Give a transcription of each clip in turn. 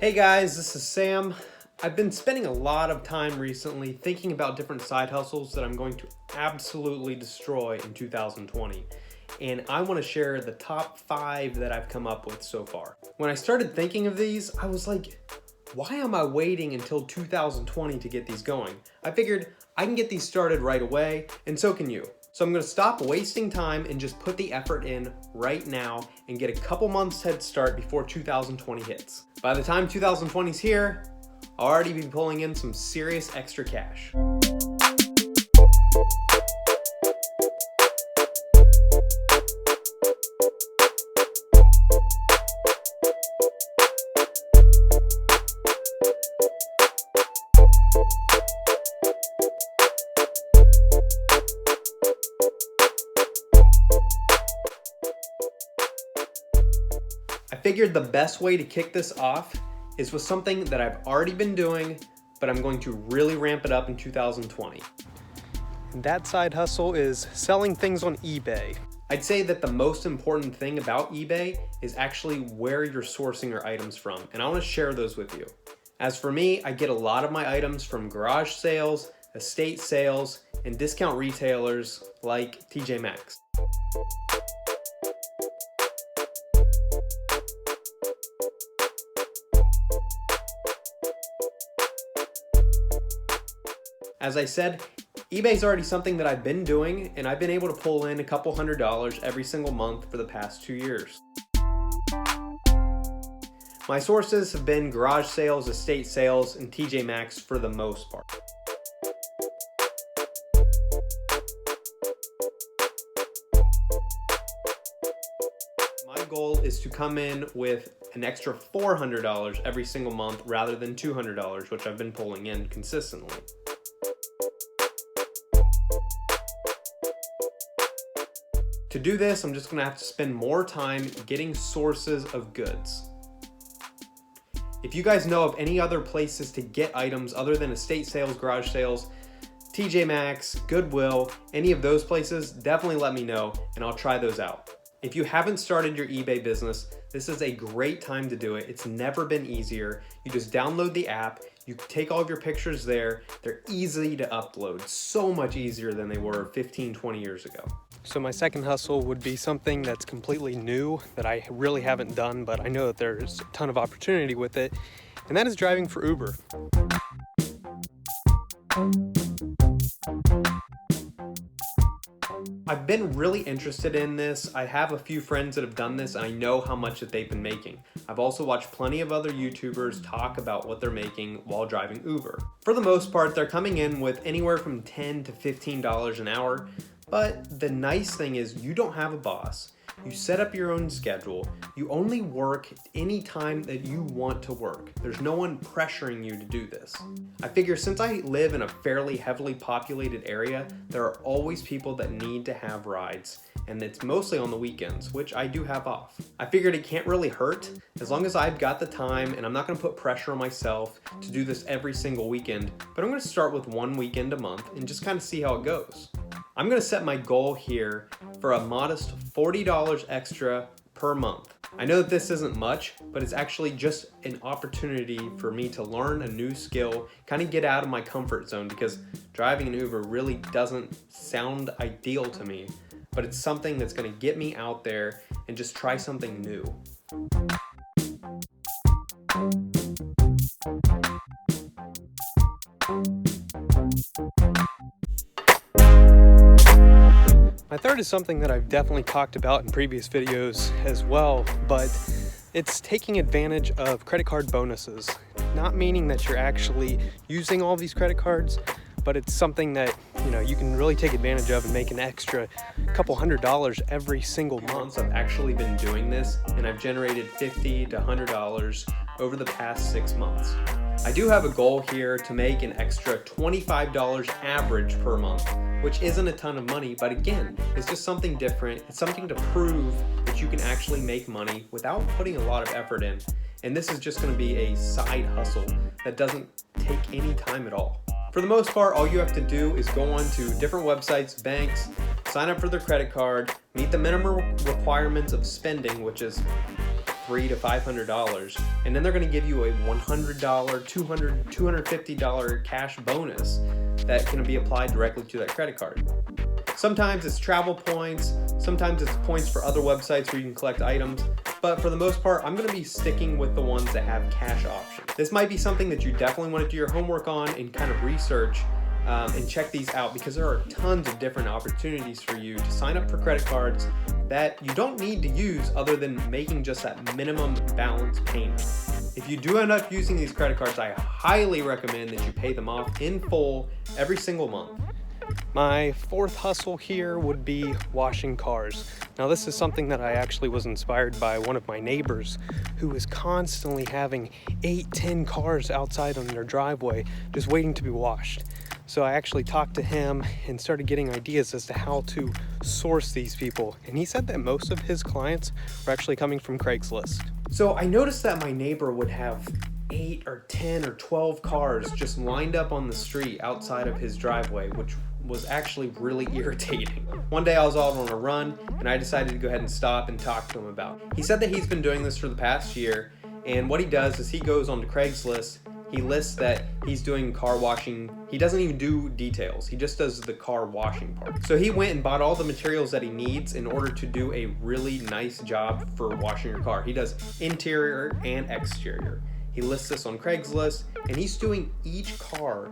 Hey guys, this is Sam. I've been spending a lot of time recently thinking about different side hustles that I'm going to absolutely destroy in 2020. And I want to share the top 5 that I've come up with so far. When I started thinking of these, I was like, why am I waiting until 2020 to get these going? I figured I can get these started right away, and so can you. So I'm going to stop wasting time and just put the effort in right now and get a couple months head start before 2020 hits. By the time 2020 is here, I'll already be pulling in some serious extra cash. I figured the best way to kick this off is with something that I've already been doing, but I'm going to really ramp it up in 2020. And that side hustle is selling things on eBay. I'd say that the most important thing about eBay is actually where you're sourcing your items from, and I want to share those with you. As for me, I get a lot of my items from garage sales, estate sales, and discount retailers like TJ Maxx. As I said, eBay's already something that I've been doing, and I've been able to pull in a couple $100 every single month for the past 2 years. My sources have been garage sales, estate sales, and TJ Maxx for the most part. My goal is to come in with an extra $400 every single month rather than $200, which I've been pulling in consistently. To do this, I'm just gonna have to spend more time getting sources of goods. If you guys know of any other places to get items other than estate sales, garage sales, TJ Maxx, Goodwill, any of those places, definitely let me know and I'll try those out. If you haven't started your eBay business, this is a great time to do it. It's never been easier. You just download the app, you take all of your pictures there, they're easy to upload, so much easier than they were 15, 20 years ago. So my second hustle would be something that's completely new that I really haven't done, but I know that there's a ton of opportunity with it, and that is driving for Uber. I've been really interested in this. I have a few friends that have done this and I know how much that they've been making. I've also watched plenty of other YouTubers talk about what they're making while driving Uber. For the most part, they're coming in with anywhere from $10 to $15 an hour, but the nice thing is you don't have a boss. You set up your own schedule. You only work any time that you want to work. There's no one pressuring you to do this. I figure since I live in a fairly heavily populated area, there are always people that need to have rides, and it's mostly on the weekends, which I do have off. I figured it can't really hurt as long as I've got the time and I'm not gonna put pressure on myself to do this every single weekend, but I'm gonna start with one weekend a month and just kind of see how it goes. I'm gonna set my goal here for a modest $40 extra per month. I know that this isn't much, but it's actually just an opportunity for me to learn a new skill, kind of get out of my comfort zone, because driving an Uber really doesn't sound ideal to me, but it's something that's gonna get me out there and just try something new. My third is something that I've definitely talked about in previous videos as well, but it's taking advantage of credit card bonuses. Not meaning that you're actually using all these credit cards, but it's something that you can really take advantage of and make an extra couple $100 every single month. I've actually been doing this and I've generated $50 to $100 over the past 6 months. I do have a goal here to make an extra $25 average per month, which isn't a ton of money, but again, it's just something different. It's something to prove that you can actually make money without putting a lot of effort in. And this is just gonna be a side hustle that doesn't take any time at all. For the most part, all you have to do is go on to different websites, banks, sign up for their credit card, meet the minimum requirements of spending, which is $300 to $500, and then they're going to give you a $100, $200, $250 cash bonus that can be applied directly to that credit card. Sometimes it's travel points, sometimes it's points for other websites where you can collect items, but for the most part, I'm going to be sticking with the ones that have cash options. This might be something that you definitely want to do your homework on and kind of research and check these out, because there are tons of different opportunities for you to sign up for credit cards that you don't need to use other than making just that minimum balance payment. If you do end up using these credit cards, I highly recommend that you pay them off in full every single month. My fourth hustle here would be washing cars. Now this is something that I actually was inspired by one of my neighbors who was constantly having 8-10 cars outside on their driveway just waiting to be washed. So I actually talked to him and started getting ideas as to how to source these people. And he said that most of his clients were actually coming from Craigslist. So I noticed that my neighbor would have 8 or 10 or 12 cars just lined up on the street outside of his driveway, which was actually really irritating. One day I was out on a run and I decided to go ahead and stop and talk to him about it. He said that he's been doing this for the past year, and what he does is he goes onto Craigslist, he lists that he's doing car washing. He doesn't even do details, he just does the car washing part. So he went and bought all the materials that he needs in order to do a really nice job for washing your car. He does interior and exterior. He lists this on Craigslist, and he's doing each car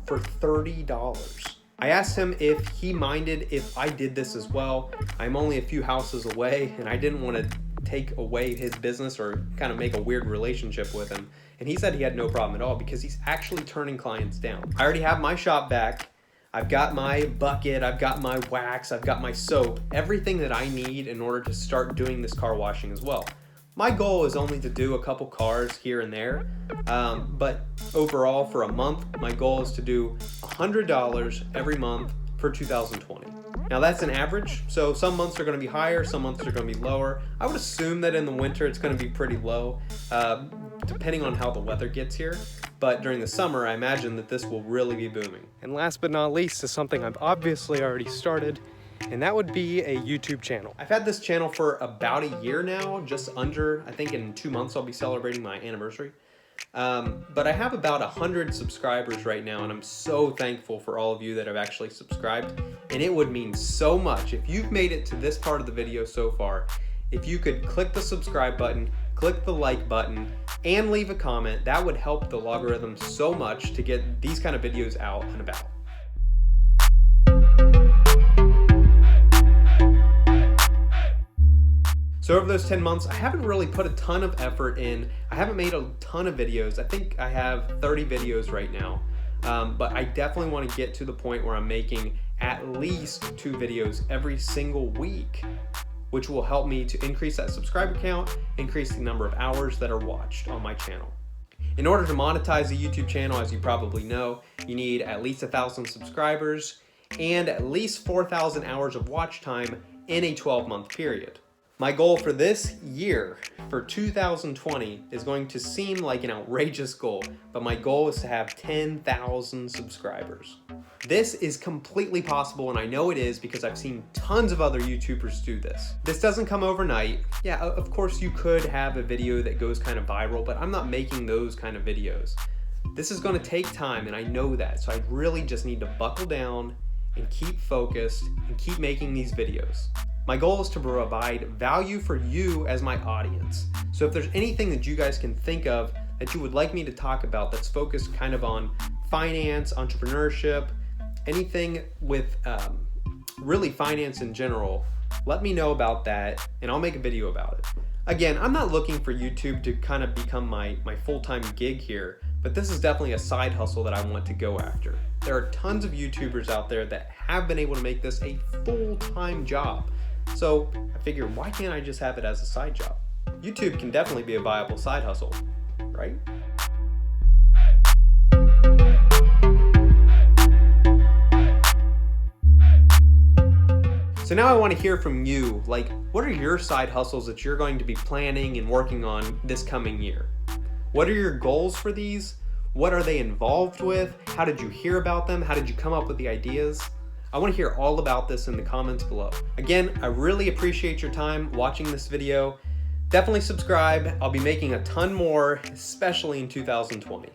for $30. I asked him if he minded if I did this as well. I'm only a few houses away, and I didn't want to take away his business or kind of make a weird relationship with him. And he said he had no problem at all because he's actually turning clients down. I already have my shop vac. I've got my bucket, I've got my wax, I've got my soap, everything that I need in order to start doing this car washing as well. My goal is only to do a couple cars here and there, but overall for a month, my goal is to do $100 every month for 2020. Now that's an average, so some months are going to be higher, some months are going to be lower. I would assume that in the winter it's going to be pretty low, depending on how the weather gets here. But during the summer, I imagine that this will really be booming. And last but not least is something I've obviously already started, and that would be a YouTube channel. I've had this channel for about a year now, just under, I think in 2 months I'll be celebrating my anniversary. But I have about 100 subscribers right now, and I'm so thankful for all of you that have actually subscribed. And it would mean so much if you've made it to this part of the video so far, if you could click the subscribe button, click the like button, and leave a comment. That would help the logarithm so much to get these kind of videos out and about. So over those 10 months, I haven't really put a ton of effort in. I haven't made a ton of videos. I think I have 30 videos right now. But I definitely want to get to the point where I'm making at least 2 videos every single week, which will help me to increase that subscriber count, increase the number of hours that are watched on my channel. In order to monetize a YouTube channel, as you probably know, you need at least 1,000 subscribers and at least 4,000 hours of watch time in a 12-month period. My goal for this year, for 2020, is going to seem like an outrageous goal, but my goal is to have 10,000 subscribers. This is completely possible, and I know it is because I've seen tons of other YouTubers do this. This doesn't come overnight. Yeah, of course you could have a video that goes kind of viral, but I'm not making those kind of videos. This is going to take time, and I know that, so I really just need to buckle down and keep focused and keep making these videos. My goal is to provide value for you as my audience. So if there's anything that you guys can think of that you would like me to talk about that's focused kind of on finance, entrepreneurship, anything with really finance in general, let me know about that and I'll make a video about it. Again, I'm not looking for YouTube to kind of become my full-time gig here, but this is definitely a side hustle that I want to go after. There are tons of YouTubers out there that have been able to make this a full-time job. So I figured, why can't I just have it as a side job? YouTube can definitely be a viable side hustle, right? So now I want to hear from you, like, what are your side hustles that you're going to be planning and working on this coming year? What are your goals for these? What are they involved with? How did you hear about them? How did you come up with the ideas? I want to hear all about this in the comments below. Again, I really appreciate your time watching this video. Definitely subscribe. I'll be making a ton more, especially in 2020.